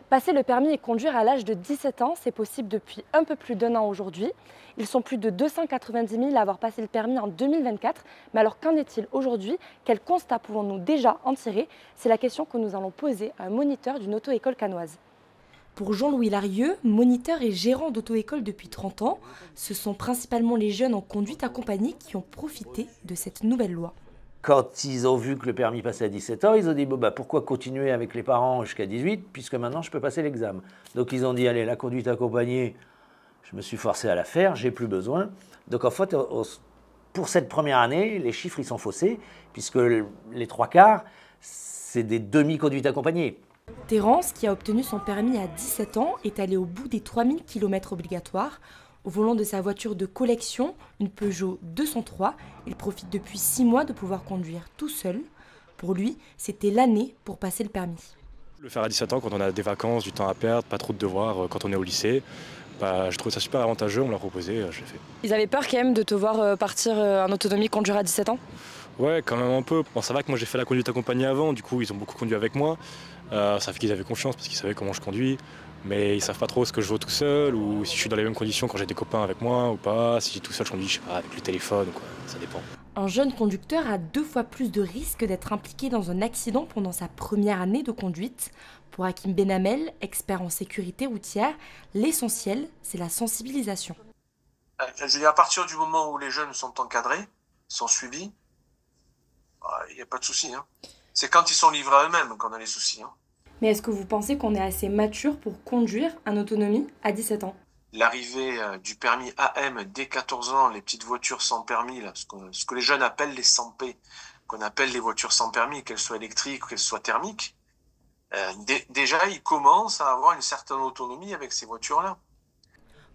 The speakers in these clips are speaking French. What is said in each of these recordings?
Passer le permis et conduire à l'âge de 17 ans, c'est possible depuis un peu plus d'un an aujourd'hui. Ils sont plus de 290 000 à avoir passé le permis en 2024. Mais alors qu'en est-il aujourd'hui? Quels constats pouvons-nous déjà en tirer? C'est la question que nous allons poser à un moniteur d'une auto-école cannoise. Pour Jean-Louis Larieux, moniteur et gérant d'auto-école depuis 30 ans, ce sont principalement les jeunes en conduite accompagnée qui ont profité de cette nouvelle loi. Quand ils ont vu que le permis passait à 17 ans, ils ont dit bon, bah, pourquoi continuer avec les parents jusqu'à 18 puisque maintenant je peux passer l'examen. Donc ils ont dit allez, la conduite accompagnée, je me suis forcé à la faire, j'ai plus besoin. Donc en fait, pour cette première année, les chiffres ils sont faussés puisque les trois quarts, c'est des demi-conduites accompagnées. Terence, qui a obtenu son permis à 17 ans, est allé au bout des 3000 km obligatoires. Au volant de sa voiture de collection, une Peugeot 203, il profite depuis 6 mois de pouvoir conduire tout seul. Pour lui, c'était l'année pour passer le permis. Le faire à 17 ans quand on a des vacances, du temps à perdre, pas trop de devoirs quand on est au lycée, je trouve ça super avantageux, on me l'a proposé, je l'ai fait. Ils avaient peur quand même de te voir partir en autonomie conduire à 17 ans? Ouais, quand même un peu. Bon, ça va que moi j'ai fait la conduite accompagnée avant, du coup ils ont beaucoup conduit avec moi. Ça fait qu'ils avaient confiance parce qu'ils savaient comment je conduis. Mais ils savent pas trop ce que je vaux tout seul ou si je suis dans les mêmes conditions quand j'ai des copains avec moi ou pas. Si je suis tout seul, je conduis, je sais pas, avec le téléphone ou quoi, ça dépend. Un jeune conducteur a 2 fois plus de risques d'être impliqué dans un accident pendant sa première année de conduite. Pour Hakim Benhamel, expert en sécurité routière, l'essentiel, c'est la sensibilisation. Je veux dire, à partir du moment où les jeunes sont encadrés, sont suivis, il n'y a pas de souci. Hein. C'est quand ils sont livrés à eux-mêmes qu'on a les soucis. Hein. Mais est-ce que vous pensez qu'on est assez mature pour conduire en autonomie à 17 ans? L'arrivée du permis AM dès 14 ans, les petites voitures sans permis, là, ce que les jeunes appellent les 100P, qu'on appelle les voitures sans permis, qu'elles soient électriques ou qu'elles soient thermiques, déjà ils commencent à avoir une certaine autonomie avec ces voitures-là.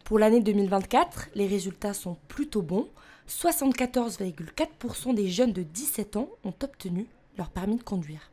Pour l'année 2024, les résultats sont plutôt bons. 74,4% des jeunes de 17 ans ont obtenu leur permis de conduire.